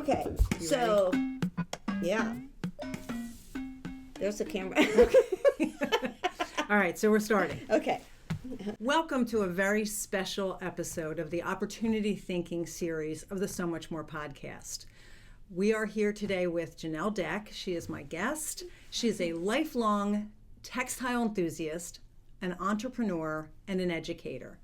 Okay, You so, yeah. There's the camera. All right, so we're starting. Okay. Welcome to a very special episode of the Opportunity Thinking series of the So Much More podcast. We are here today with Janelle Deck. She is my guest. She is a lifelong textile enthusiast, an entrepreneur, and an educator.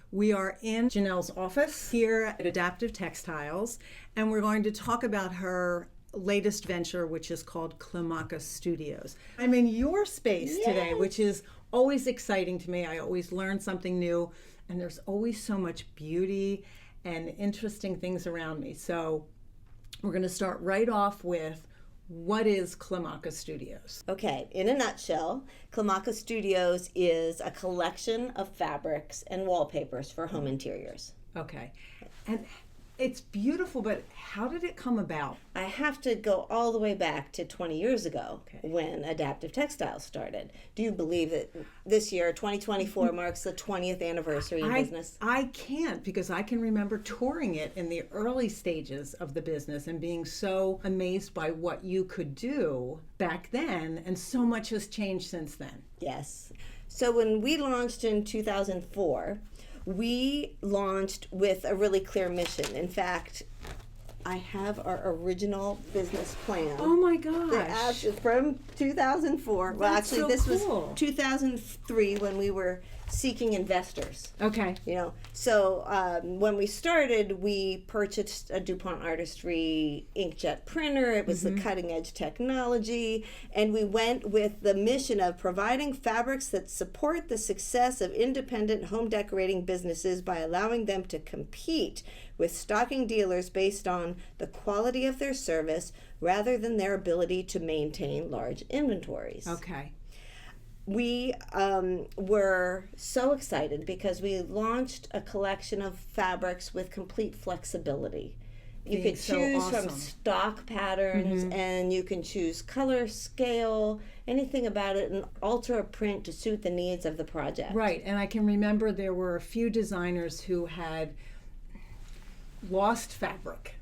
We are in Janelle's office here at Adaptive Textiles, and we're going to talk about her latest venture, which is called Climacus Studios. I'm in your space today, which is always exciting to me. I always learn something new, and there's always so much beauty and interesting things around me. So we're going to start right off with, what is Climacus Studios? Okay, in a nutshell, Climacus Studios is a collection of fabrics and wallpapers for home interiors. Okay, and it's beautiful, but how did it come about? I have to go all the way back to 20 years ago Okay. when Adaptive Textiles started. Do you believe that this year, 2024, marks the 20th anniversary in business? I can't, because I can remember touring it in the early stages of the business and being so amazed by what you could do back then, and so much has changed since then. Yes. So when we launched in 2004, we launched with a really clear mission. In fact, I have our original business plan. Oh my gosh. From 2004. Well, That's actually, so this cool. was 2003 when we were seeking investors. Okay. So when we started, we purchased a DuPont Artistry inkjet printer. It was the cutting edge technology, and we went with the mission of providing fabrics that support the success of independent home decorating businesses by allowing them to compete with stocking dealers based on the quality of their service rather than their ability to maintain large inventories. Okay. We were so excited because we launched a collection of fabrics with complete flexibility. You Being could so choose from awesome. stock patterns, and you can choose color, scale, anything about it, and alter a print to suit the needs of the project. Right, and I can remember there were a few designers who had lost fabric.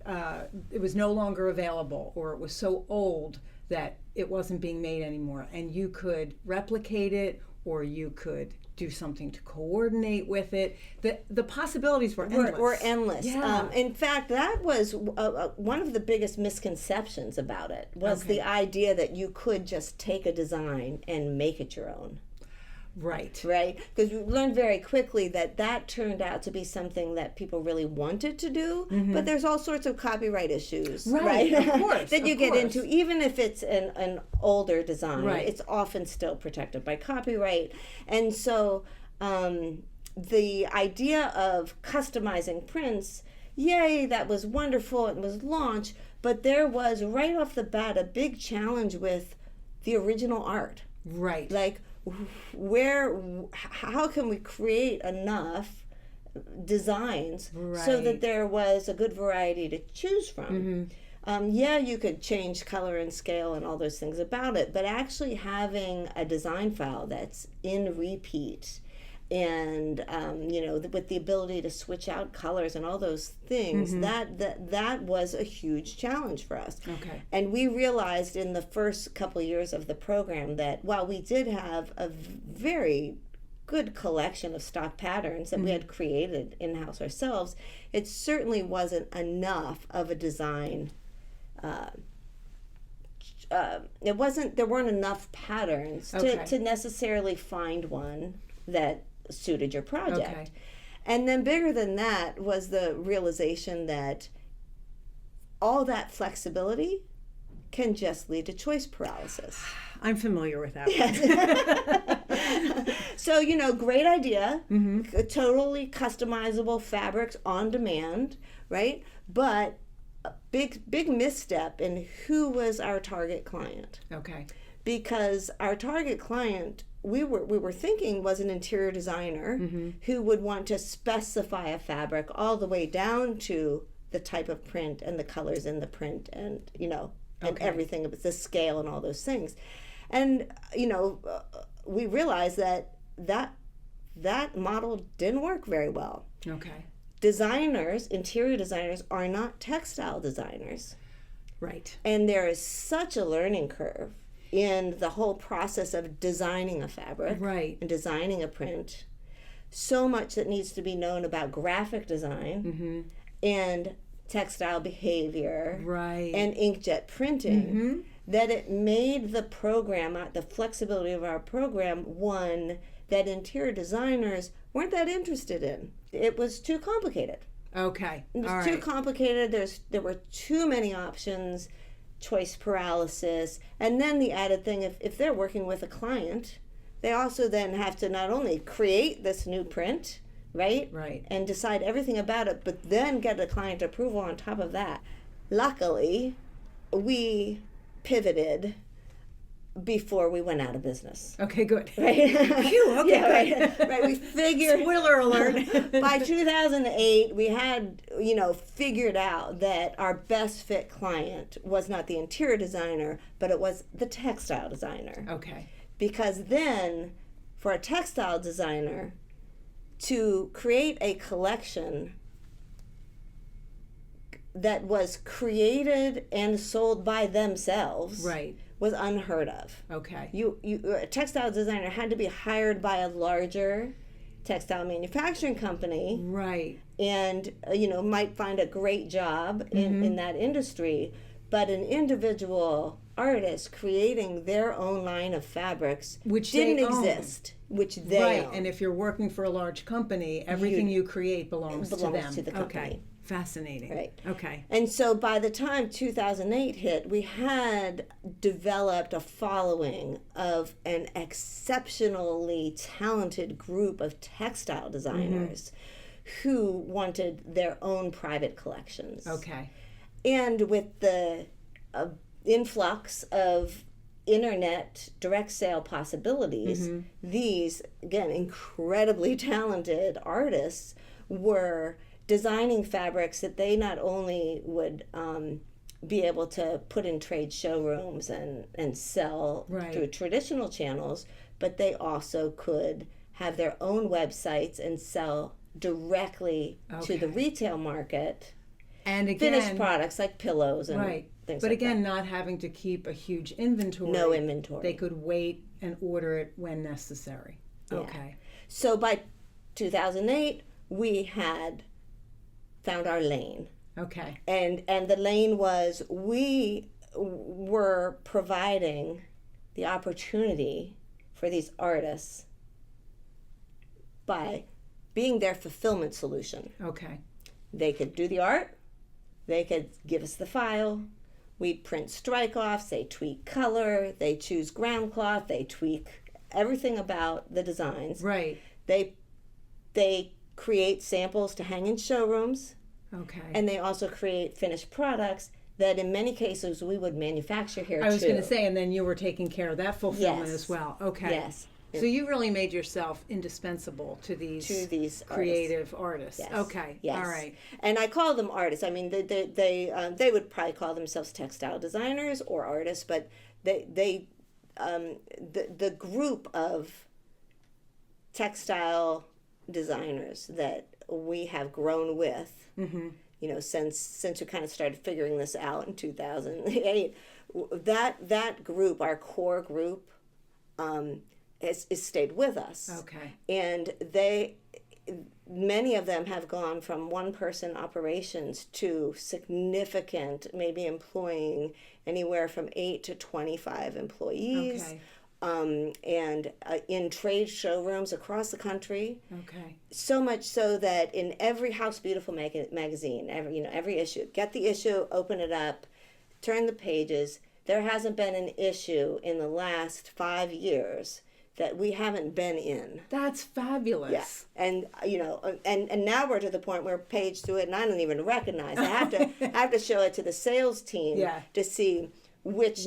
It was no longer available, or it was so old that it wasn't being made anymore, and you could replicate it, or you could do something to coordinate with it. The possibilities were endless. Were endless. Yeah. In fact, that was one of the biggest misconceptions about it, was the idea that you could just take a design and make it your own. Right. Right? Because we learned very quickly that turned out to be something that people really wanted to do, but there's all sorts of copyright issues, Right, of course, that you of get course. into. Even if it's an older design, Right. it's often still protected by copyright. And so the idea of customizing prints, yay, that was wonderful, it was launched, but there was right off the bat a big challenge with the original art. Right. Like, how can we create enough designs so that Right. there was a good variety to choose from? You could change color and scale and all those things about it, but actually having a design file that's in repeat and with the ability to switch out colors and all those things, that was a huge challenge for us. Okay. And we realized in the first couple of years of the program that while we did have a very good collection of stock patterns that we had created in-house ourselves, it certainly wasn't enough of a design. There weren't enough patterns to necessarily find one that suited your project. Okay. And then bigger than that was the realization that all that flexibility can just lead to choice paralysis. I'm familiar with that. So, great idea, totally customizable fabrics on demand, right? But a big misstep in who was our target client. Okay. Because our target client, we were thinking, was an interior designer who would want to specify a fabric all the way down to the type of print and the colors in the print and and everything, the scale and all those things. And we realized that model didn't work very well. Okay. designers, interior designers, are not textile designers. Right. And there is such a learning curve in the whole process of designing a fabric Right. and designing a print. So much that needs to be known about graphic design and textile behavior Right. and inkjet printing that it made the program, the flexibility of our program, one that interior designers weren't that interested in. It was too complicated. Okay. It was All too right. complicated. There were too many options, choice paralysis, and then the added thing, if they're working with a client, they also then have to not only create this new print, right? Right. And decide everything about it, but then get the client approval on top of that. Luckily, we pivoted before we went out of business. Okay, good. Right? Phew, okay, Yeah, good. right. We figured Spoiler alert. by 2008, we had, figured out that our best fit client was not the interior designer, but it was the textile designer. Okay. Because then, for a textile designer to create a collection that was created and sold by themselves Right. was unheard of. Okay. A textile designer had to be hired by a larger textile manufacturing company Right. and might find a great job in that industry, but an individual artist creating their own line of fabrics Which didn't they own. exist, which they Right. own. And if you're working for a large company, everything you create belongs to them. belongs to the company. Okay. Fascinating. Right. Okay. And so by the time 2008 hit, we had developed a following of an exceptionally talented group of textile designers who wanted their own private collections. Okay. And with the influx of internet direct sale possibilities, these, again, incredibly talented artists were designing fabrics that they not only would be able to put in trade showrooms and sell Right. through traditional channels, but they also could have their own websites and sell directly to the Okay. retail market. And again, Finished products like pillows and right. things But like again, not having to keep a huge inventory. No inventory. They could wait and order it when necessary. Yeah. Okay. So by 2008, we had found our lane. Okay. And the lane was we were providing the opportunity for these artists by being their fulfillment solution. Okay. They could do the art, they could give us the file, we'd print strike-offs, they tweak color, they choose ground cloth, they tweak everything about the designs. Right. They create samples to hang in showrooms, Okay. and they also create finished products that in many cases we would manufacture here too. I was going to say, and then you were taking care of that fulfillment Yes. as well. Okay. Yes. So you really made yourself indispensable to these Artists. creative artists. Yes. Okay. Yes. All right. And I call them artists. I mean, they would probably call themselves textile designers or artists, but the group of textile designers that we have grown with, since we kind of started figuring this out in 2008, that group, our core group, has stayed with us. Okay. And many of them have gone from one person operations to significant, maybe employing anywhere from 8 to 25 employees. Okay. And in trade showrooms across the country. Okay. So much so that in every House Beautiful magazine, every issue, get the issue, open it up, turn the pages. There hasn't been an issue in the last 5 years that we haven't been in. That's fabulous. Yes. And and now we're to the point where page through it and I don't even recognize. I have to show it to the sales team to see what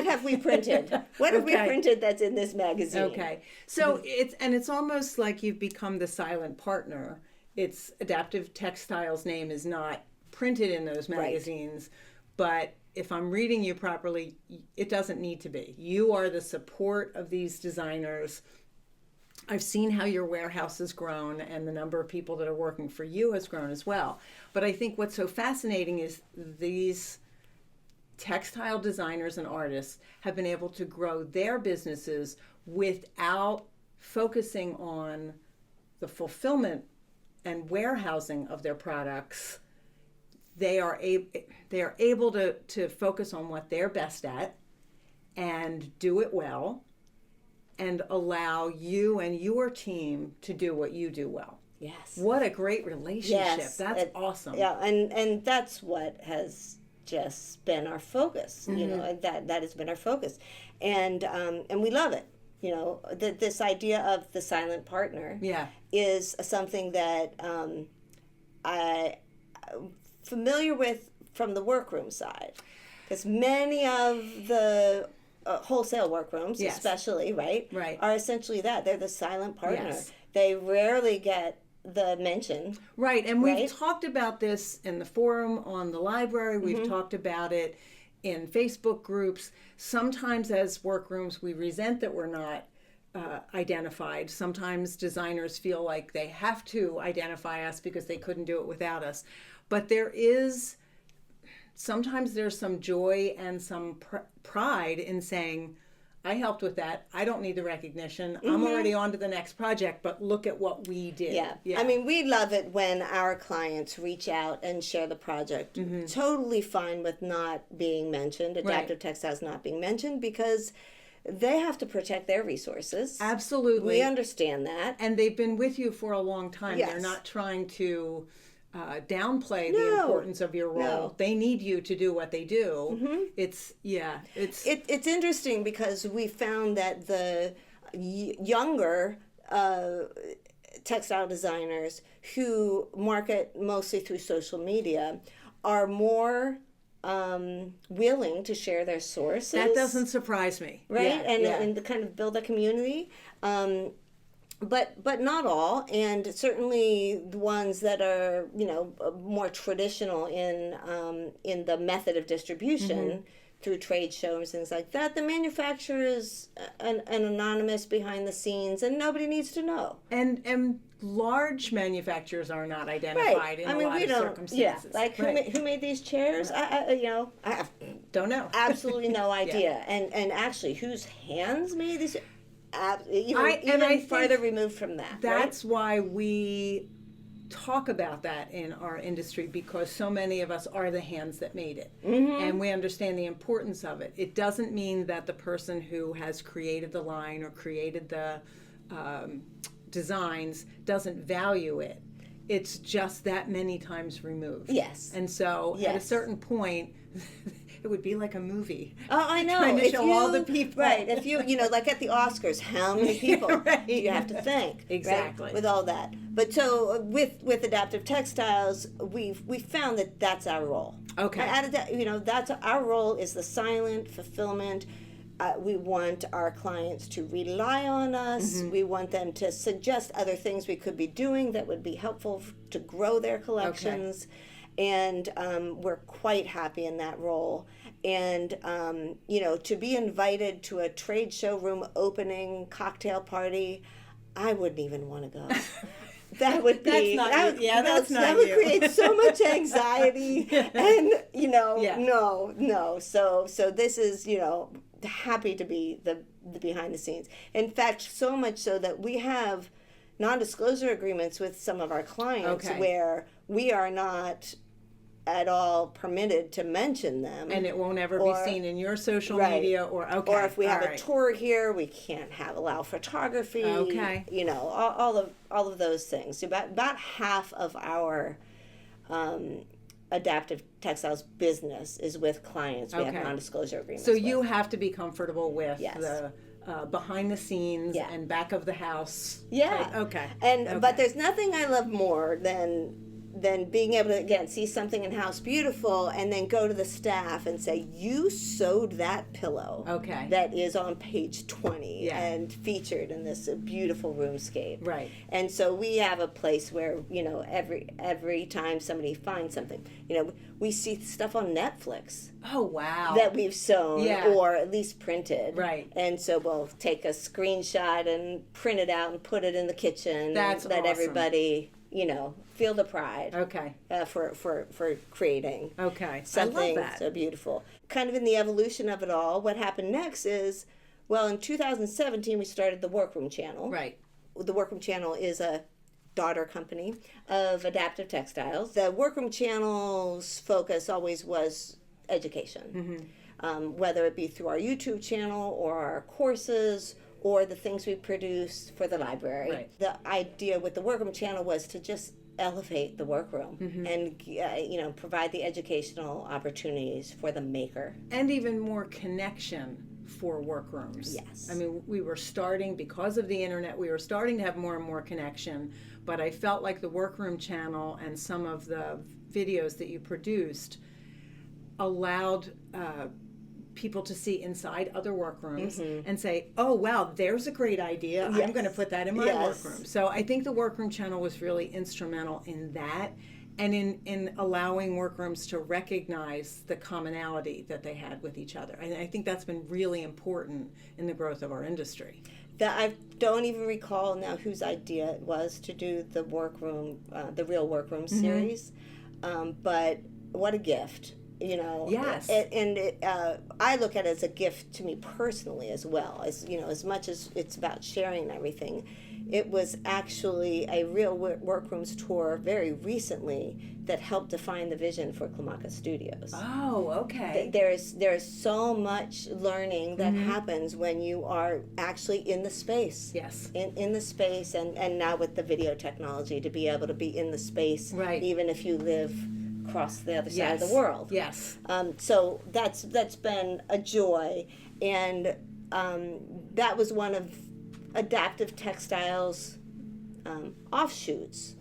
have we printed? What have we printed that's in this magazine? Okay. So it's almost like you've become the silent partner. It's Adaptive Textiles' name is not printed in those magazines, but if I'm reading you properly, it doesn't need to be. You are the support of these designers I've seen how your warehouse has grown and the number of people that are working for you has grown as well. But I think what's so fascinating is these textile designers and artists have been able to grow their businesses without focusing on the fulfillment and warehousing of their products. They are able to focus on what they're best at and do it well, and allow you and your team to do what you do well. Yes. What a great relationship. Yes. That's awesome. Yeah, and that's what has just been our focus. You know, that has been our focus. And we love it. You know, this idea of the silent partner is something that I familiar with from the workroom side. Because many of the wholesale workrooms, especially, right, are essentially that. They're the silent partner. Yes. They rarely get the mention. Right, and we've talked about this in the forum on the library. We've talked about it in Facebook groups. Sometimes as workrooms, we resent that we're not identified. Sometimes designers feel like they have to identify us because they couldn't do it without us. But sometimes there's some joy and some pride in saying, I helped with that. I don't need the recognition. I'm already on to the next project, but look at what we did. Yeah. I mean, we love it when our clients reach out and share the project. Totally fine with not being mentioned, Adaptive Textiles not being mentioned, because they have to protect their resources. Absolutely. We understand that. And they've been with you for a long time. Yes. They're not trying to downplay the importance of your role. No. They need you to do what they do. It's interesting because we found that the younger textile designers who market mostly through social media are more willing to share their sources. That doesn't surprise me. Right? And to kind of build a community. But not all, and certainly the ones that are, you know, more traditional in the method of distribution through trade shows, things like that. The manufacturer is an anonymous behind the scenes, and nobody needs to know. And large manufacturers are not identified in a lot of circumstances. Yeah, like who made these chairs? I don't know. Absolutely no idea. And actually, whose hands made these? Even farther removed from that. That's why we talk about that in our industry, because so many of us are the hands that made it. And we understand the importance of it. It doesn't mean that the person who has created the line or created the designs doesn't value it. It's just that many times removed. Yes. And so at a certain point, it would be like a movie. Oh, I know. Trying to show all the people. Right. If you like at the Oscars, how many people do you have to thank? Exactly. Right? With all that. But so with Adaptive Textiles, we found that that's our role. Okay. That's our role is the silent fulfillment. We want our clients to rely on us. We want them to suggest other things we could be doing that would be helpful to grow their collections. Okay. And we're quite happy in that role. And, to be invited to a trade showroom opening cocktail party, I wouldn't even want to go. That would be that would create so much anxiety. And, no. So this is, happy to be the behind the scenes. In fact, so much so that we have non-disclosure agreements with some of our clients where we are not at all permitted to mention them, and it won't ever be seen in your social media, or if we have a tour here, we can't allow photography. All of those things. About half of our Adaptive Textiles business is with clients. We have non-disclosure agreements. So you have to be comfortable with the behind the scenes and back of the house. Yeah. Okay. But there's nothing I love more than then being able to, again, see something in house beautiful and then go to the staff and say, you sewed that pillow Okay. that is on page 20 Yeah. and featured in this beautiful roomscape. Right. And so we have a place where, every time somebody finds something, we see stuff on Netflix Oh, wow. that we've sewn Yeah. or at least printed. Right. And so we'll take a screenshot and print it out and put it in the kitchen. That's and let awesome. everybody, feel the pride Okay. for creating Okay. something I love that. so beautiful. Kind of in the evolution of it all, what happened next is, well, in 2017 we started the Workroom Channel. Right. The Workroom Channel is a daughter company of Adaptive Textiles. The Workroom Channel's focus always was education, whether it be through our YouTube channel or our courses or the things we produce for the library. Right. The idea with the Workroom Channel was to just elevate the workroom and provide the educational opportunities for the maker. And even more connection for workrooms. Yes. I mean, we were starting, because of the internet, we were starting to have more and more connection, but I felt like the Workroom Channel and some of the videos that you produced allowed people to see inside other workrooms and say, oh, wow, there's a great idea. I'm Yes. going to put that in my Yes. workroom. So I think the Workroom Channel was really instrumental in that and in allowing workrooms to recognize the commonality that they had with each other. And I think that's been really important in the growth of our industry. That I don't even recall now whose idea it was to do the workroom, the Real Workroom series, but what a gift. Yes. I look at it as a gift to me personally as well. As much as it's about sharing and everything, it was actually a Real Workrooms tour very recently that helped define the vision for Klamaca Studios. Oh, okay. There's so much learning that happens when you are actually in the space. Yes. In the space, and now with the video technology to be able to be in the space, Right. even if you live across the other side of Yes. the world. Yes. So that's been a joy, and that was one of Adaptive Textiles offshoots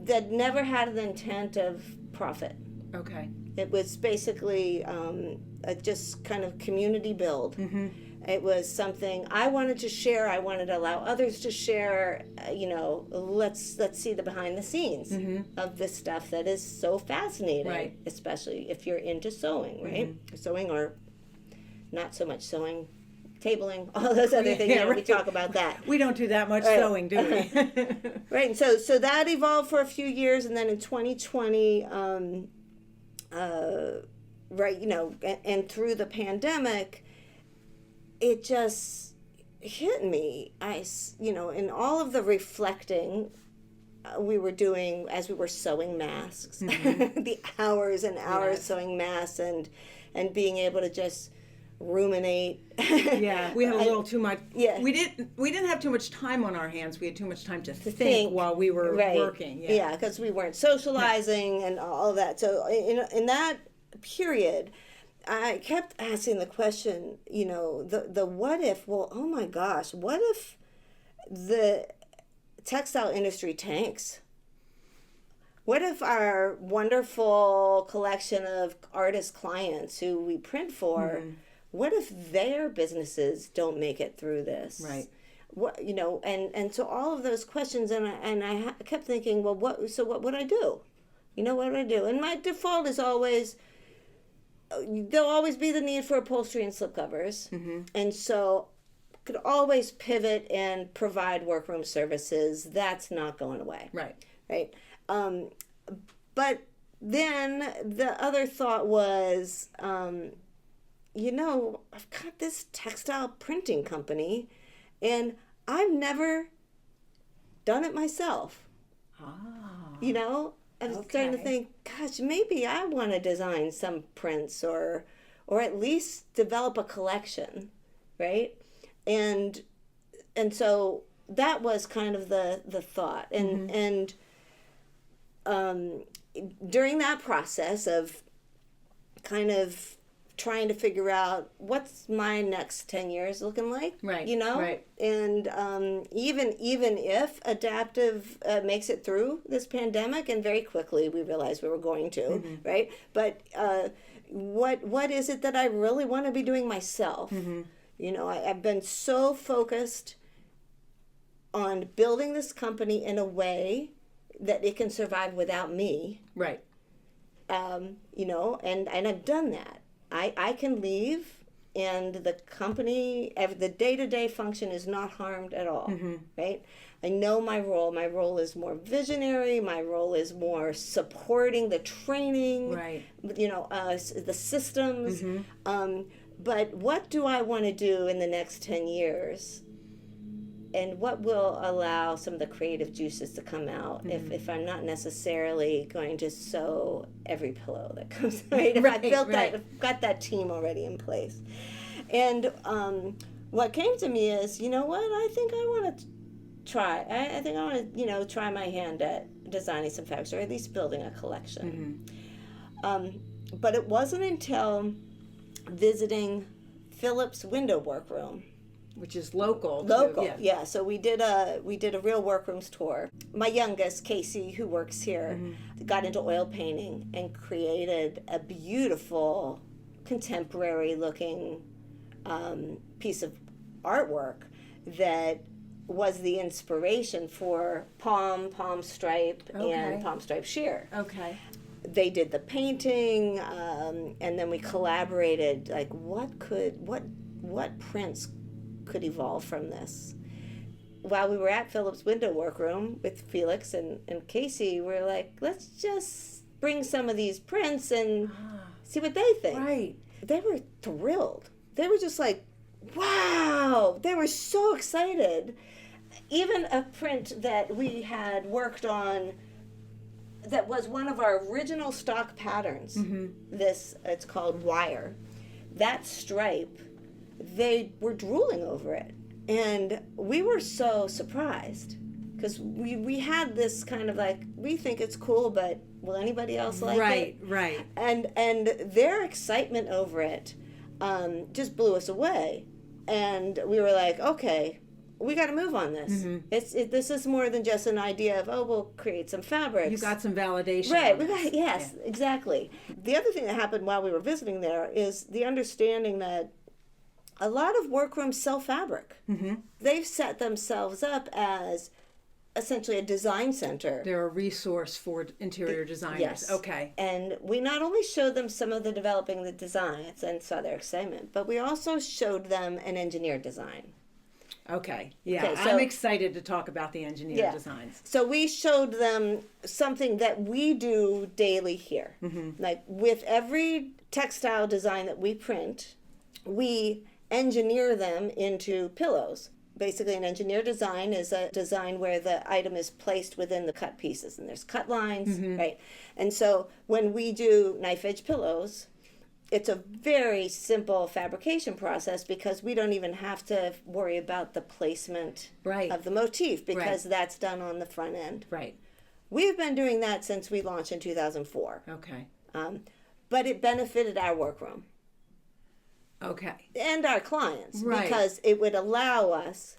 that never had the intent of profit. Okay. It was basically just kind of community build. It was something I wanted to share. I wanted to allow others to share. Let's see the behind the scenes of this stuff that is so fascinating, Right. especially if you're into sewing, right? Sewing or not so much sewing, tabling, all those other things. Yeah, We right. talk about that. We don't do that much Right. sewing, do we? Right, and so that evolved for a few years, and then in 2020, and through the pandemic, it just hit me. In all of the reflecting we were doing as we were sewing masks, the hours and hours Yes. sewing masks, and being able to just ruminate. Yeah, we had a little too much. Yeah. We didn't have too much time on our hands. We had too much time to think think, while we were Right. working. Yeah, because we weren't socializing and all that. So in that period, I kept asking the question, the what if, well, oh my gosh, what if the textile industry tanks? What if our wonderful collection of artist clients who we print for, what if their businesses don't make it through this? Right. What and so all of those questions, and I kept thinking, well, what would I do? What would I do? And my default is always, there'll always be the need for upholstery and slipcovers, and so could always pivot and provide workroom services. That's not going away. Right. Right. But then the other thought was, I've got this textile printing company, and I've never done it myself. I was starting to Okay. think, gosh, maybe I want to design some prints or at least develop a collection, right? And so that was kind of the thought. And during that process of kind of trying to figure out what's my next 10 years looking like, Right, you know? right. And even if Adaptive makes it through this pandemic, and very quickly we realized we were going to, right? But what is it that I really want to be doing myself? You know, I've been so focused on building this company in a way that it can survive without me. Right. You know, and I've done that. I can leave, and the company, the day-to-day function is not harmed at all, right? I know my role. My role is more visionary. My role is more supporting the training, Right. you know, the systems. But what do I want to do in the next 10 years? And what will allow some of the creative juices to come out if I'm not necessarily going to sew every pillow that comes right? If I built that, I've got that team already in place. And what came to me is, you know what? I think I want to try. I think I want to, you know, try my hand at designing some fabrics, or at least building a collection. But it wasn't until visiting Phillips Window Workroom. Which is local. Yeah. So we did a real workrooms tour. My youngest, Casey, who works here, got into oil painting and created a beautiful, contemporary looking piece of artwork that was the inspiration for Palm Stripe, and Palm Stripe Sheer. Okay. They did the painting, and then we collaborated. Like, what prints could evolve from this? While we were at Phillips Window Workroom with Felix and Casey, we're like, let's just bring some of these prints and see what they think. Right. They were thrilled. They were just like, wow. They were so excited. Even a print that we had worked on that was one of our original stock patterns. It's called Wire. That stripe, they were drooling over it. And we were so surprised because we had this kind of like, we think it's cool, but will anybody else like it? Right. And their excitement over it just blew us away. And we were like, okay, we got to move on this. This is more than just an idea of, oh, we'll create some fabrics. You got some validation. Right. Yes, exactly. The other thing that happened while we were visiting there is the understanding that a lot of workrooms sell fabric. They've set themselves up as essentially a design center. They're a resource for interior designers. Yes. Okay. And we not only showed them some of the developing the designs and saw their excitement, but we also showed them an engineered design. Okay. Yeah. Okay, so, I'm excited to talk about the engineered designs. So we showed them something that we do daily here. Like with every textile design that we print, we engineer them into pillows. Basically, an engineered design is a design where the item is placed within the cut pieces, and there's cut lines, right? And so when we do knife edge pillows, it's a very simple fabrication process because we don't even have to worry about the placement of the motif because that's done on the front end. Right. We've been doing that since we launched in 2004. Okay. But it benefited our workroom. Okay. And our clients, Right. because it would allow us.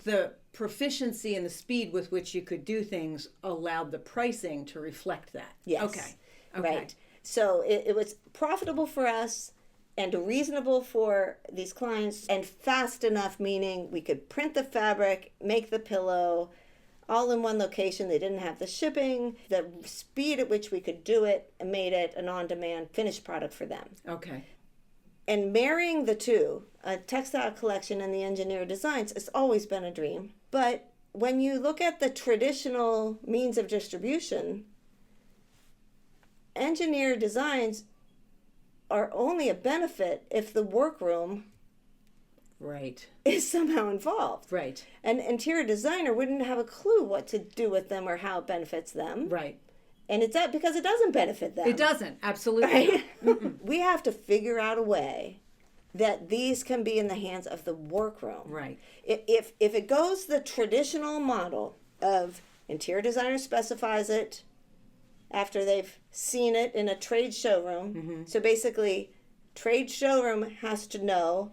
The proficiency and the speed with which you could do things allowed the pricing to reflect that. Yes. Okay. Right. So it was profitable for us and reasonable for these clients and fast enough, meaning we could print the fabric, make the pillow, all in one location. They didn't have the shipping. The speed at which we could do it made it an on-demand finished product for them. Okay. And marrying the two, a textile collection and the engineered designs, has always been a dream. But when you look at the traditional means of distribution, engineered designs are only a benefit if the workroom is somehow involved. Right. An interior designer wouldn't have a clue what to do with them or how it benefits them. Right. And it's that because it doesn't benefit them. It doesn't. Absolutely. Right? We have to figure out a way that these can be in the hands of the workroom. Right. If it goes the traditional model of interior designer specifies it after they've seen it in a trade showroom, so basically trade showroom has to know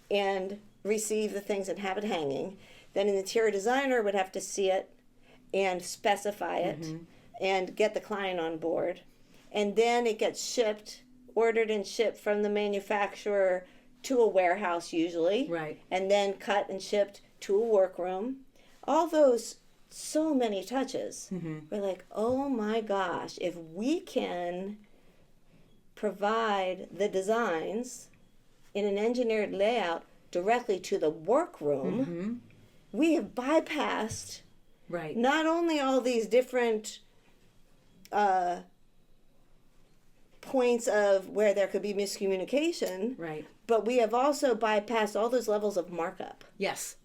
and receive the things and have it hanging. Then an interior designer would have to see it and specify it and get the client on board. And then it gets shipped, ordered and shipped from the manufacturer to a warehouse usually. Right. And then cut and shipped to a workroom. All those, so many touches. We're like, oh my gosh, if we can provide the designs in an engineered layout directly to the workroom, we have bypassed Right. not only all these different points of where there could be miscommunication, Right. but we have also bypassed all those levels of markup, Yes.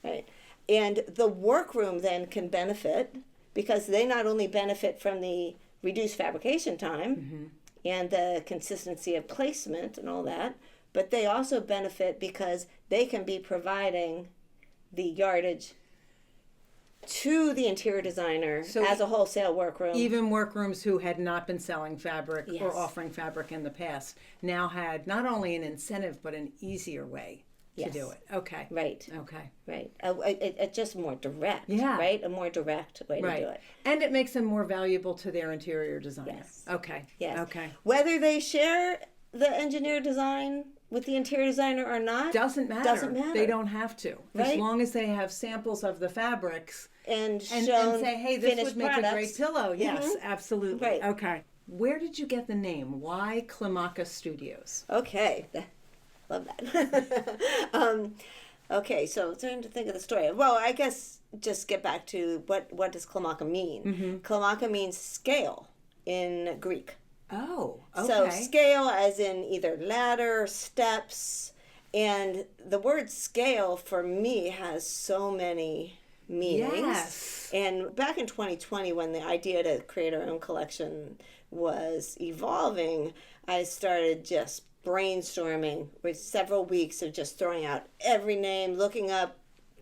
right? And the workroom then can benefit because they not only benefit from the reduced fabrication time and the consistency of placement and all that, but they also benefit because they can be providing the yardage to the interior designer as a wholesale workroom. Even workrooms who had not been selling fabric Yes. or offering fabric in the past now had not only an incentive but an easier way to Yes. do it. Okay. Right, Okay. right. It's just more direct, Yeah. right? A more direct way Right. to do it. And it makes them more valuable to their interior designer. Yes. Okay. Yes. Okay. Whether they share the engineer design with the interior designer or not Doesn't matter. Doesn't matter. They don't have to. As Right. long as they have samples of the fabrics and and shown say, hey, this finished would make a great products. pillow. Yes, absolutely. Right. Okay. Where did you get the name? Why Klimaka Studios? Okay, love that. Okay, so trying to think of the story. Well, I guess just get back to what does Klimaka mean? Klimaka means scale in Greek. Oh, okay. So scale as in either ladder, steps, and the word scale for me has so many meanings. Yes. And back in 2020 when the idea to create our own collection was evolving, I started just brainstorming with several weeks of just throwing out every name, looking up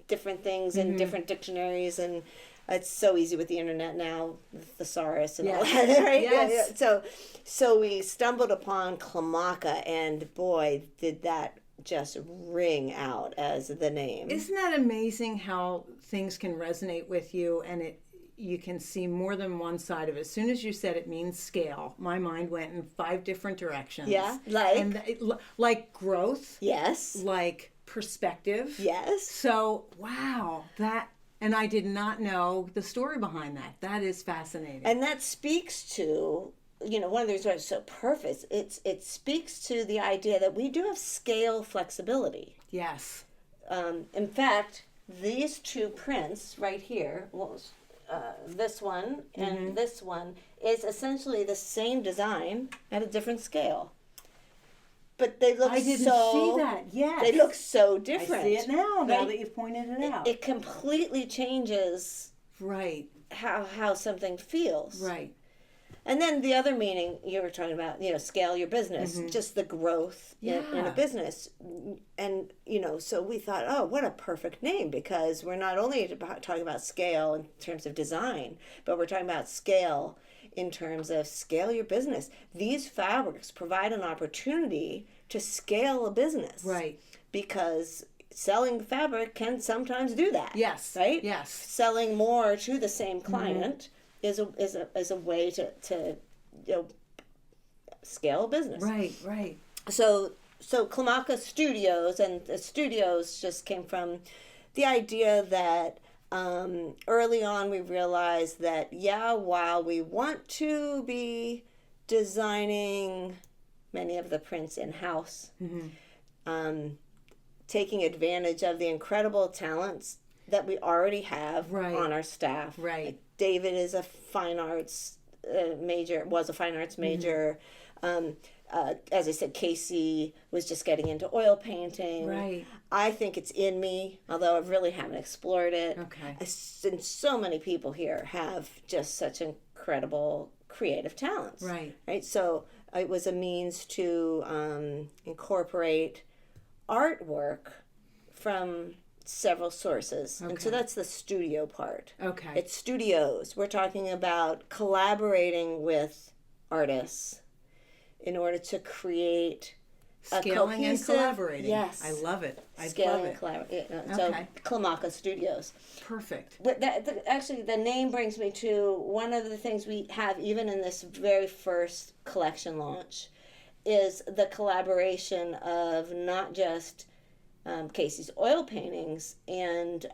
different things in different dictionaries, and it's so easy with the internet now, the thesaurus and all Yes. that, right? Yes. So we stumbled upon Klimaka, and boy, did that just ring out as the name. Isn't that amazing how things can resonate with you and you can see more than one side of it. As soon as you said it means scale, my mind went in 5 different directions. Yeah, like? And like growth, Yes. like perspective. Yes. So, wow, and I did not know the story behind that. That is fascinating. And that speaks to, one of the reasons why it's so perfect, it speaks to the idea that we do have scale flexibility. Yes. In fact, these 2 prints right here, this one and this one, is essentially the same design at a different scale. But they look I didn't see that. Yes. They look so different. I see it now right? that you've pointed it out. It completely changes Right. how something feels. Right. And then the other meaning you were talking about, scale your business, just the growth in Yeah. a business. And, so we thought, oh, what a perfect name, because we're not only talking about scale in terms of design, but we're talking about scale in terms of scale your business. These fabrics provide an opportunity to scale a business. Right. Because selling fabric can sometimes do that. Yes. Right? Yes. Selling more to the same client is a way to scale a business. Right. Right. So Klimaka Studios, and the studios just came from the idea that early on we realized that while we want to be designing many of the prints in-house, taking advantage of the incredible talents that we already have Right. on our staff. Right. Like David is a fine arts major, was a fine arts major. As I said, Casey was just getting into oil painting. Right. I think it's in me, although I really haven't explored it. Okay. And so many people here have just such incredible creative talents. Right. Right. So it was a means to incorporate artwork from several sources. And so Okay. that's the studio part. Okay. It's studios. We're talking about collaborating with artists in order to create Scaling and cohesive- collaborating. Yes. I love it. I Scaling love and it. collaborating. So Okay. Clamacca Studios. Perfect. But actually, the name brings me to one of the things we have even in this very first collection launch is the collaboration of not just Casey's oil paintings and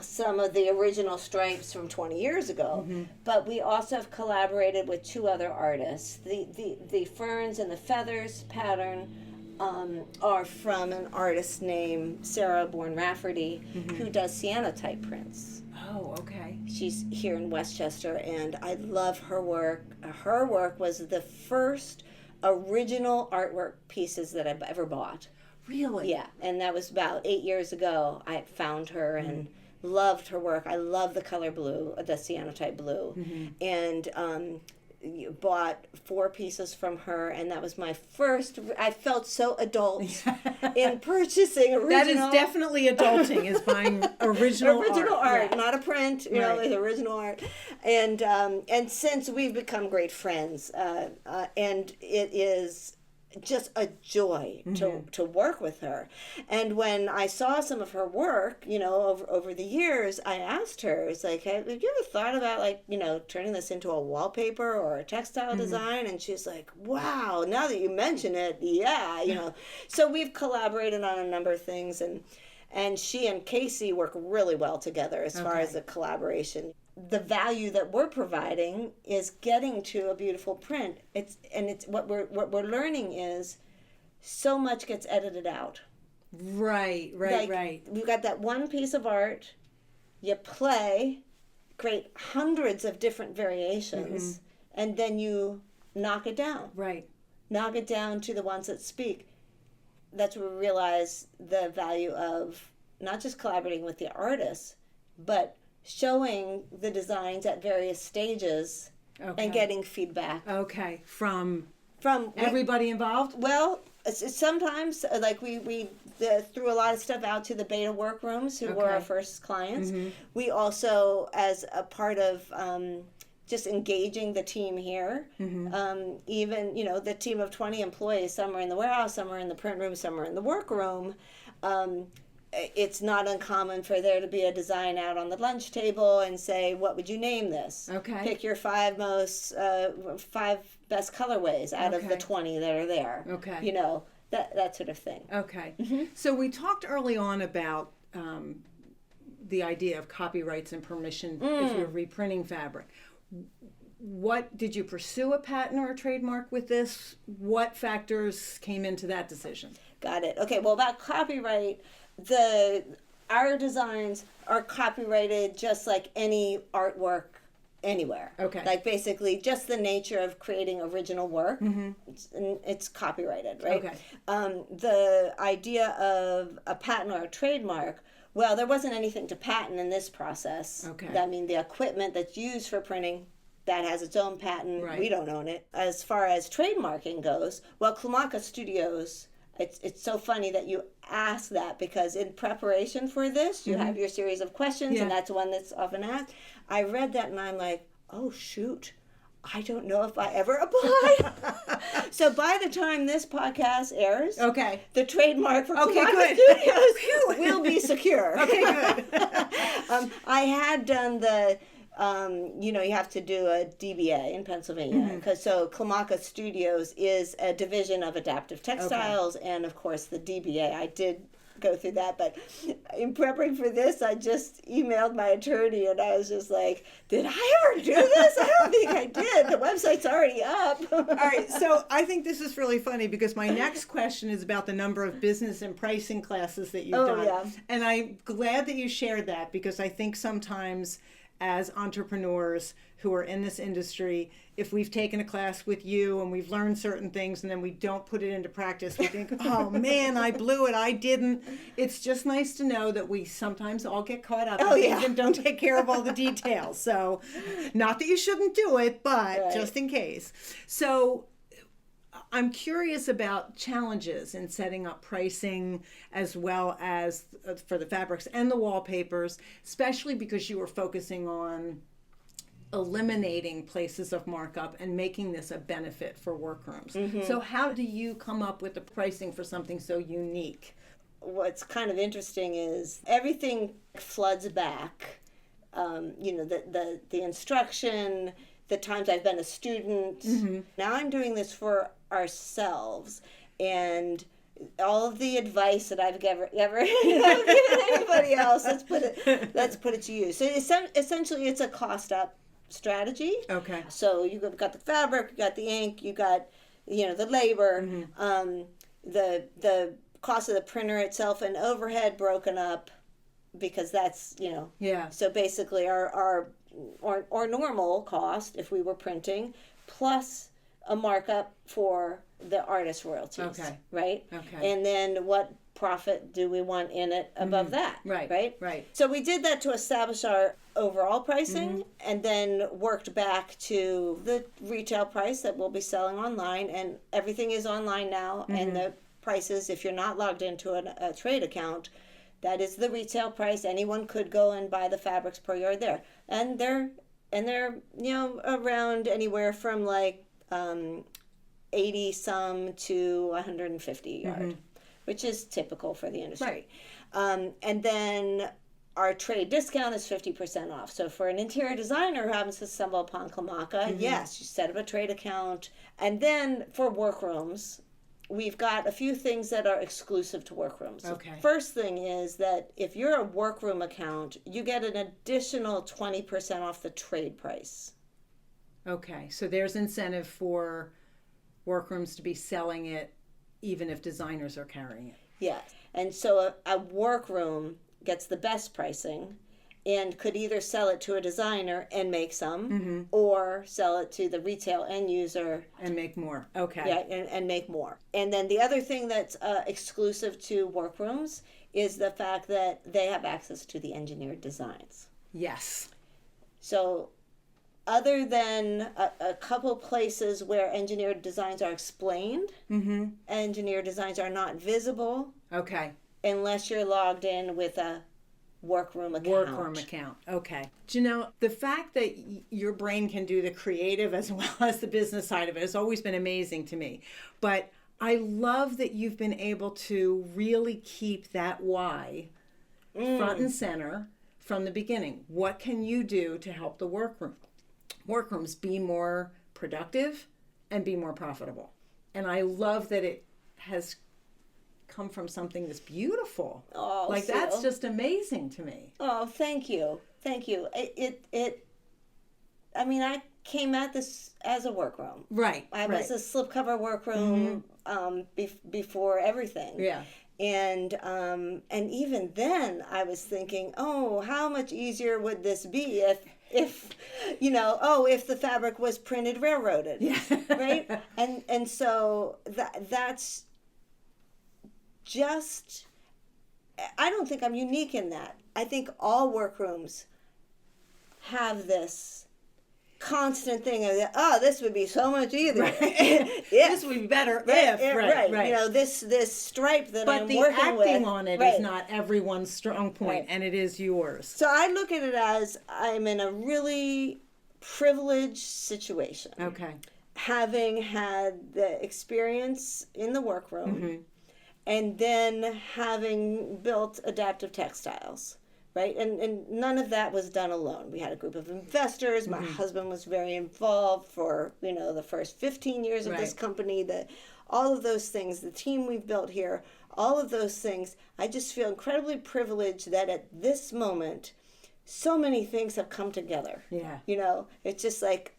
some of the original stripes from 20 years ago, but we also have collaborated with two other artists. The ferns and the feathers pattern are from an artist named Sarah Bourne Rafferty, who does cyanotype prints. Oh, okay. She's here in Westchester, and I love her work. Her work was the first original artwork pieces that I've ever bought. Really? Yeah, and that was about 8 years ago. I found her and loved her work. I love the color blue, the cyanotype blue, and bought 4 pieces from her, and that was my first. I felt so adult in purchasing original. That is definitely adulting, is buying original art, Yeah. not a print. You know, Right. it's original art, and since we've become great friends, and it is just a joy to work with her. And when I saw some of her work, you know, over the years, I asked her, it's like, have you ever thought about, like, you know, turning this into a wallpaper or a textile design? And she's like, wow, now that you mention it, yeah, you know. So we've collaborated on a number of things, and she and Casey work really well together as far as the collaboration. The value that we're providing is getting to a beautiful print. It's what we're learning is so much gets edited out. Right. Like, we've got that one piece of art, you play, create hundreds of different variations, and then you knock it down. Right. Knock it down to the ones that speak. That's where we realize the value of not just collaborating with the artists, but showing the designs at various stages and getting feedback From from everybody involved? Well, sometimes like we threw a lot of stuff out to the beta workrooms who were our first clients. We also, as a part of just engaging the team here, even, you know, the team of 20 employees, some are in the warehouse, some are in the print room, some are in the workroom. It's not uncommon for there to be a design out on the lunch table and say, what would you name this? Okay. Pick your 5 best colorways out of the 20 that are there. Okay. You know, that sort of thing. Okay. So we talked early on about the idea of copyrights and permission if you're reprinting fabric. What did you pursue a patent or a trademark with this? What factors came into that decision? Got it. Okay, well, about copyright, our designs are copyrighted just like any artwork anywhere. Okay. Like basically just the nature of creating original work, it's copyrighted, right? Okay. The idea of a patent or a trademark, well, there wasn't anything to patent in this process. Okay. I mean, the equipment that's used for printing, that has its own patent. Right. We don't own it. As far as trademarking goes, well, Clamacca Studios, it's so funny that you ask that, because in preparation for this, you have your series of questions, Yeah. and that's one that's often asked. I read that and I'm like, oh, shoot. I don't know if I ever applied. So by the time this podcast airs, the trademark for Clamacca Studios will be secure. Okay, good. I had done the, you know, you have to do a DBA in Pennsylvania. So Clamacca Studios is a division of Adaptive Textiles, and of course the DBA. I did go through that, but in preparing for this, I just emailed my attorney, and I was just like, did I ever do this? I don't think I did. The website's already up. All right, so I think this is really funny, because my next question is about the number of business and pricing classes that you've done. Yeah. And I'm glad that you shared that, because I think sometimes as entrepreneurs who are in this industry, if we've taken a class with you and we've learned certain things and then we don't put it into practice, we think, oh man, I blew it, I didn't. It's just nice to know that we sometimes all get caught up in things and don't take care of all the details. So, not that you shouldn't do it, but just in case. So, I'm curious about challenges in setting up pricing, as well as for the fabrics and the wallpapers, especially because you were focusing on eliminating places of markup and making this a benefit for workrooms. So how do you come up with the pricing for something so unique? What's kind of interesting is everything floods back. The instruction, the times I've been a student. Now I'm doing this for ourselves, and all of the advice that I've ever given anybody else, let's put it to use. So essentially, it's a cost up strategy. Okay. So you've got the fabric, you got the ink, you got the labor, the cost of the printer itself, and overhead broken up, because that's Yeah. So basically, our normal cost if we were printing, plus a markup for the artist royalties. Okay. Right. Okay. And then what profit do we want in it above that? Right. So we did that to establish our overall pricing, and then worked back to the retail price that we'll be selling online, and everything is online now, and the prices, if you're not logged into a trade account, that is the retail price. Anyone could go and buy the fabrics per yard there, and they're around anywhere from like 80 some to 150 a yard, which is typical for the industry. Right. And then our trade discount is 50% off. So for an interior designer who happens to stumble upon Klamaca, yes, you set up a trade account. And then for workrooms, we've got a few things that are exclusive to workrooms. Okay. First thing is that if you're a workroom account, you get an additional 20% off the trade price. Okay. So there's incentive for workrooms to be selling it even if designers are carrying it. Yes. And so a workroom gets the best pricing and could either sell it to a designer and make some, or sell it to the retail end user and make more. Okay. Yeah, and make more. And then the other thing that's exclusive to workrooms is the fact that they have access to the engineered designs. Yes. So other than a couple places where engineered designs are explained, engineered designs are not visible. Okay. Unless you're logged in with a workroom account. Workroom account. Okay. Janelle, the fact that your brain can do the creative as well as the business side of it has always been amazing to me. But I love that you've been able to really keep that why front and center from the beginning. What can you do to help the workrooms be more productive and be more profitable? And I love that it has come from something that's beautiful. Oh, like Sue. That's just amazing to me. Oh, thank you. I mean, I came at this as a workroom. Right. I was a slipcover workroom before everything. Yeah. And even then I was thinking, oh, how much easier would this be if the fabric was printed railroaded. Yeah. Right? And so that's just, I don't think I'm unique in that. I think all workrooms have this constant thing of, this would be so much easier. Right. This would be better if. Right. This stripe that but I'm the working with. acting on it is not everyone's strong point, and it is yours. So I look at it as I'm in a really privileged situation. Okay. Having had the experience in the workroom, and then having built Adaptive Textiles, right? And none of that was done alone. We had a group of investors. My husband was very involved for, the first 15 years of this company, all of those things, the team we've built here, all of those things. I just feel incredibly privileged that at this moment, so many things have come together. Yeah. It's just like,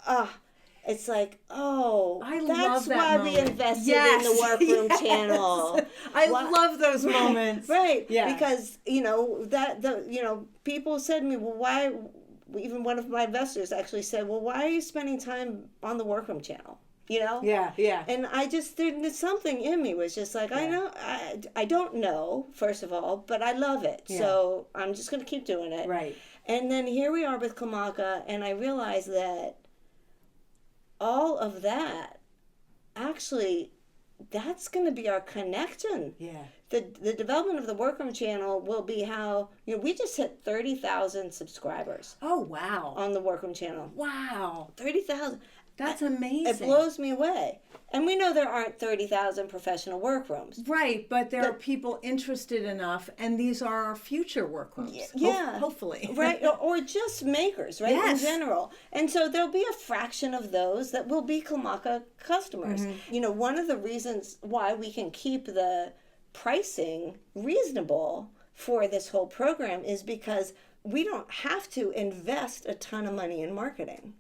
it's like, I that's love that why moment. we invested in the Workroom channel. I love those moments. Right. Yeah. Because, people said to me, well, why, even one of my investors actually said, well, why are you spending time on the Workroom channel? Yeah. And I just, there's something in me was just like, I don't know, first of all, but I love it. Yeah. So I'm just going to keep doing it. Right. And then here we are with Klamaca, and I realized that all of that, actually, that's going to be our connection. Yeah. the development of the Workroom channel will be how, we just hit 30,000 subscribers Oh, wow. on the Workroom channel. Wow. 30,000. That's amazing. It blows me away. And we know there aren't 30,000 professional workrooms. Right, but there are people interested enough, and these are our future workrooms. Yeah. Hopefully. Right, or just makers, right, Yes. in general. And so there'll be a fraction of those that will be Klamaca customers. One of the reasons why we can keep the pricing reasonable for this whole program is because we don't have to invest a ton of money in marketing.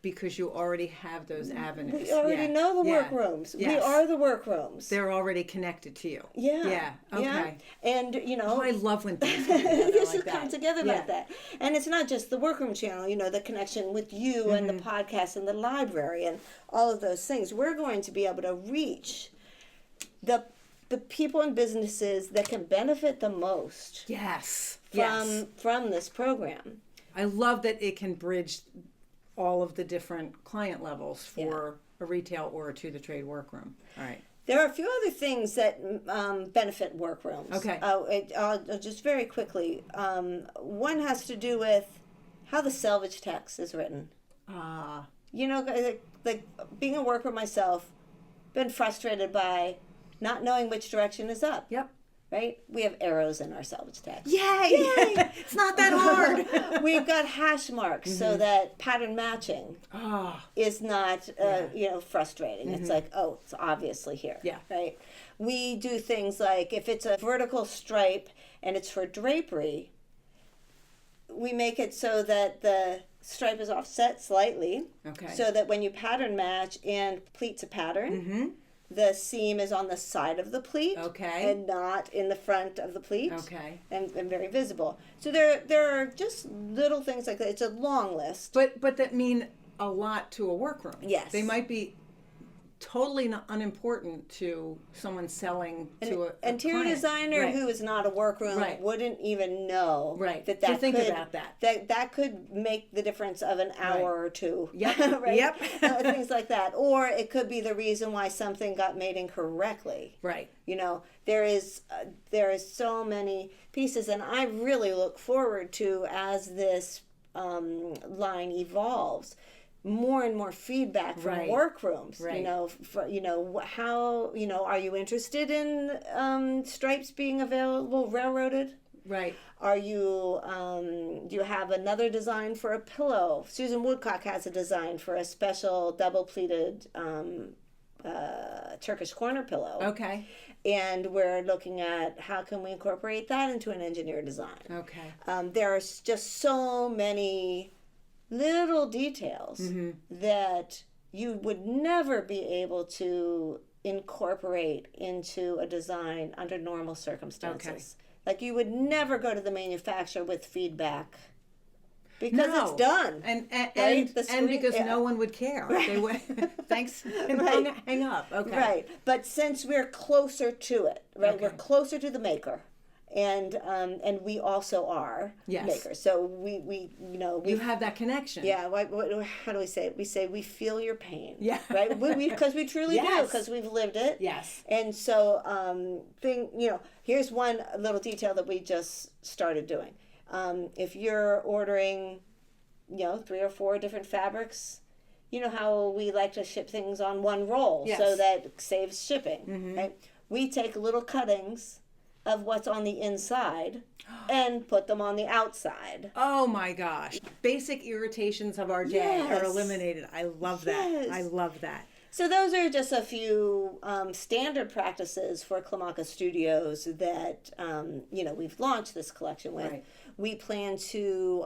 Because you already have those avenues. We already know the Yeah. workrooms. We Yes. are the workrooms. They're already connected to you. Yeah. Okay. And, Oh, I love when things come together this like has that. come together Yeah. like that. And it's not just the Workroom channel, the connection with you and the Mm-hmm. podcast and the library and all of those things. We're going to be able to reach the people and businesses that can benefit the most Yes. from this program. I love that it can bridge all of the different client levels for a retail or a to-the-trade workroom. All right. There are a few other things that benefit workrooms. Okay. I'll just very quickly. One has to do with how the selvage text is written. Like being a worker myself, been frustrated by not knowing which direction is up. Yep. Right? We have arrows in our selvage text. Yay! It's not that hard. We've got hash marks so that pattern matching is not, frustrating. It's like, oh, it's obviously here. Yeah. Right? We do things like if it's a vertical stripe and it's for drapery, we make it so that the stripe is offset slightly. Okay. So that when you pattern match and pleats a pattern, the seam is on the side of the pleat, Okay. and not in the front of the pleat, Okay. and very visible. So there are just little things like that. It's a long list. But that mean a lot to a workroom. Yes. They might be totally unimportant to someone selling to a Interior client. designer Right. who is not a workroom Right. wouldn't even know Right. that So think could, about that. that could make the difference of an hour or two. Yep. Right? Yep. Things like that. Or it could be the reason why something got made incorrectly. Right. There is so many pieces, and I really look forward to, as this line evolves, more and more feedback from Right. workrooms. Right. How are you interested in stripes being available railroaded? Right. Are you do you have another design for a pillow? Susan Woodcock has a design for a special double pleated Turkish corner pillow. Okay. And we're looking at how can we incorporate that into an engineer design. Okay. There are just so many little details that you would never be able to incorporate into a design under normal circumstances. Okay. Like you would never go to the manufacturer with feedback because No. it's done. And Right? The and screen- because yeah. no one would care. They would thanks and Right. hang up. Okay. Right. But since we're closer to it, right? Okay. We're closer to the maker. And we also are Yes. makers. So we You have that connection. yeah. How do we say it? We say we feel your pain. Yeah. Right. Because we truly do, Yes. because we've lived it. Yes. And so here's one little detail that we just started doing. If you're ordering, 3 or 4 different fabrics, you know how we like to ship things on one roll, Yes. so that it saves shipping. Right? We take little cuttings of what's on the inside and put them on the outside. Oh my gosh. Basic irritations of our day Yes. are eliminated. I love that. Yes. I love that. So those are just a few standard practices for Klamaca Studios that we've launched this collection with. Right. We plan to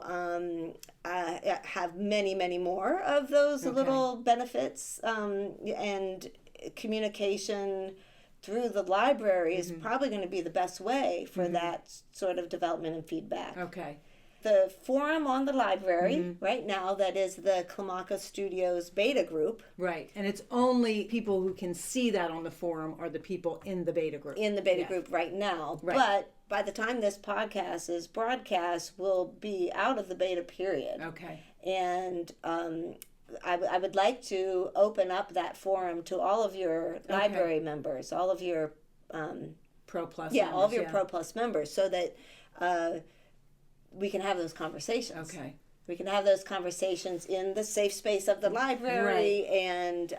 have many, many more of those little benefits, and communication through the library is probably going to be the best way for that sort of development and feedback. Okay. The forum on the library right now, that is the Klamaca Studios beta group. Right. And it's only people who can see that on the forum are the people in the beta group. In the beta group right now. Right. But by the time this podcast is broadcast, we'll be out of the beta period. Okay. And I would like to open up that forum to all of your library members, all of your Pro Plus. yeah, members, all of your yeah. Pro Plus members, so that we can have those conversations. Okay. We can have those conversations in the safe space of the library, and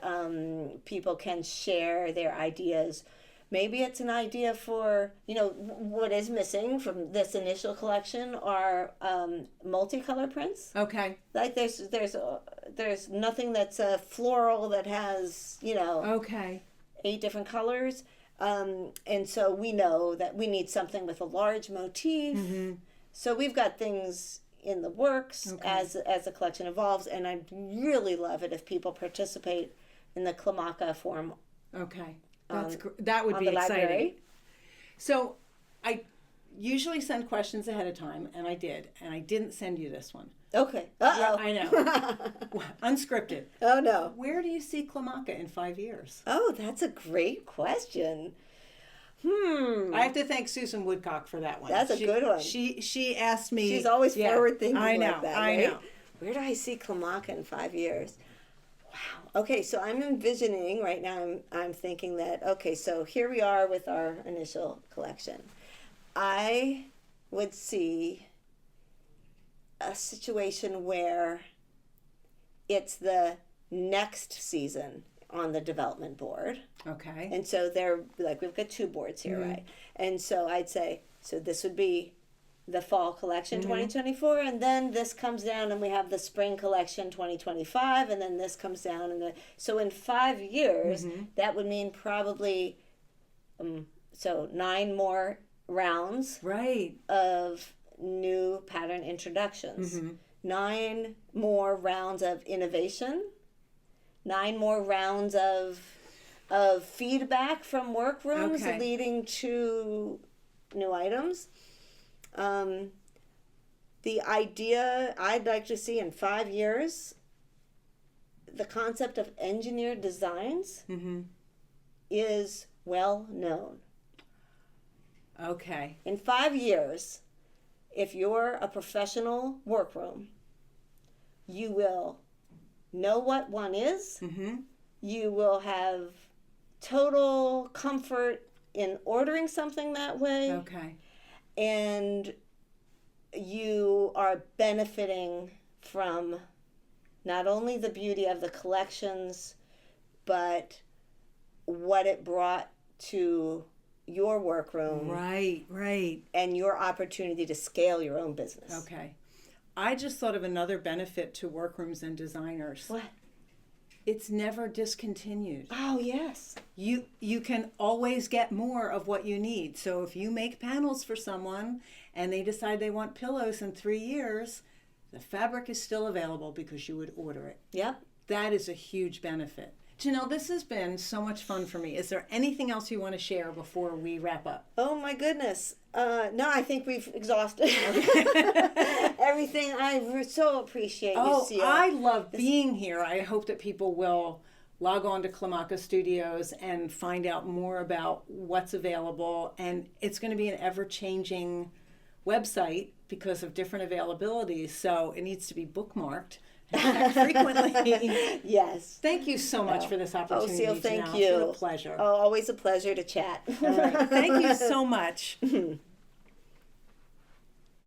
people can share their ideas. Maybe it's an idea for, what is missing from this initial collection are multicolor prints. Okay. Like there's nothing that's a floral that has, Okay. 8 different colors. And so we know that we need something with a large motif. So we've got things in the works as the collection evolves, and I'd really love it if people participate in the Klamaca forum. Okay. That would be the exciting. library. So I usually send questions ahead of time, and I did, and I didn't send you this one. Okay. Uh-oh. I know. Unscripted. Oh, no. Where do you see Klamaca in 5 years? Oh, that's a great question. I have to thank Susan Woodcock for that one. That's a good one. She asked me. She's always forward thinking I know. like that, I right? know. Where do I see Klamaca in 5 years? Wow. Okay, so I'm envisioning right now. I'm thinking that so here we are with our initial collection. I would see a situation where it's the next season on the development board. Okay. And so they're like, we've got 2 boards here, right? And so I'd say, so this would be the fall collection 2024, and then this comes down and we have the spring collection 2025, and then this comes down, and so in 5 years that would mean probably 9 more rounds Right. of new pattern introductions, 9 more rounds of innovation, 9 more rounds of feedback from workrooms Okay. leading to new items. The idea I'd like to see in 5 years, the concept of engineered designs is well known. Okay. In 5 years, if you're a professional workroom, you will know what one is. You will have total comfort in ordering something that way. Okay. And you are benefiting from not only the beauty of the collections, but what it brought to your workroom Right. and your opportunity to scale your own business. Okay. I just thought of another benefit to workrooms and designers. What? It's never discontinued. Oh, yes. You can always get more of what you need. So if you make panels for someone and they decide they want pillows in 3 years, the fabric is still available because you would order it. Yep. That is a huge benefit. Janelle, this has been so much fun for me. Is there anything else you want to share before we wrap up? Oh, my goodness. No, I think we've exhausted everything. I so appreciate you, Seal. I love being here. I hope that people will log on to Klamaca Studios and find out more about what's available. And it's going to be an ever-changing website because of different availabilities. So it needs to be bookmarked and checked frequently. Yes. Thank you so much for this Oh, opportunity. Seal, thank Janelle. you. It's been a pleasure. Oh, always a pleasure to chat. All right. Thank you so much.